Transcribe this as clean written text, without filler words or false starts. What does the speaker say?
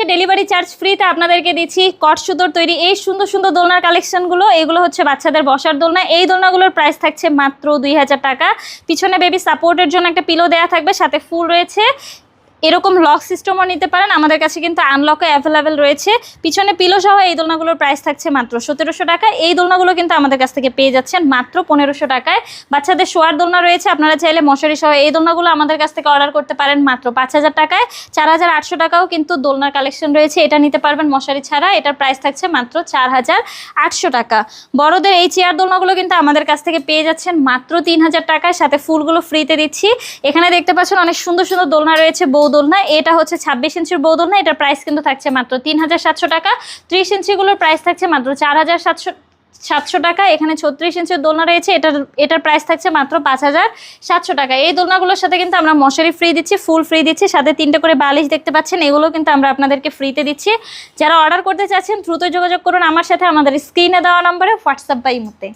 বাংলাদেশে delivery charge ফ্রিতে আপনাদেরকে দিচ্ছি কট সুতোর তৈরি এই সুন্দর সুন্দর দোলনার কালেকশনগুলো। এগুলো হচ্ছে বাচ্চাদের বসার দোলনা। এই দোলনাগুলোর প্রাইস থাকছে মাত্র 2000 টাকা। পিছনে বেবি সাপোর্টের জন্য একটা পিলো দেওয়া থাকবে, সাথে ফুল রয়েছে। এরকম লক সিস্টেমও নিতে পারেন, আমাদের কাছে কিন্তু আনলকও অ্যাভেলেবেল রয়েছে। পিছনে পিলো সহ এই দোলনাগুলোর প্রাইস থাকছে মাত্র 1700 টাকা। এই দোলনাগুলো কিন্তু আমাদের কাছ থেকে পেয়ে যাচ্ছেন মাত্র 1500 টাকায়। বাচ্চাদের শোয়ার দোলনা রয়েছে, আপনারা চাইলে মশারি সহ এই দোলনাগুলো আমাদের কাছ থেকে অর্ডার করতে পারেন মাত্র 5000 টাকায়। 4800 টাকাও কিন্তু দোলনার কালেকশন রয়েছে, এটা নিতে পারবেন মশারি ছাড়া। এটার প্রাইস থাকছে মাত্র 4800 টাকা। বড়দের এই চেয়ার দোলনাগুলো কিন্তু আমাদের কাছ থেকে পেয়ে যাচ্ছেন মাত্র 3000 টাকায়, সাথে ফুলগুলো ফ্রিতে দিচ্ছি। এখানে দেখতে পাচ্ছেন অনেক সুন্দর সুন্দর দোলনা রয়েছে। দোলনা এটা হচ্ছে 26 ইঞ্চির বউ দোলনা, এটার প্রাইস কিন্তু থাকছে মাত্র 3700 টাকা। 30 ইঞ্চিগুলোর প্রাইস থাকছে মাত্র 4700 টাকা। এখানে 36 ইঞ্চির দোলনা রয়েছে, এটার প্রাইস থাকছে মাত্র 5700 টাকা। এই দোলনাগুলোর সাথে কিন্তু আমরা মশারি ফ্রি দিচ্ছি, ফুল ফ্রি দিচ্ছি, সাথে 3টে করে বালিশ দেখতে পাচ্ছেন, এগুলো কিন্তু আমরা আপনাদেরকে ফ্রিতে দিচ্ছি। যারা অর্ডার করতে চাচ্ছেন দ্রুত যোগাযোগ করুন আমার সাথে, আমাদের স্ক্রিনে দেওয়া নম্বরে হোয়াটসঅ্যাপ বা ইমোতে।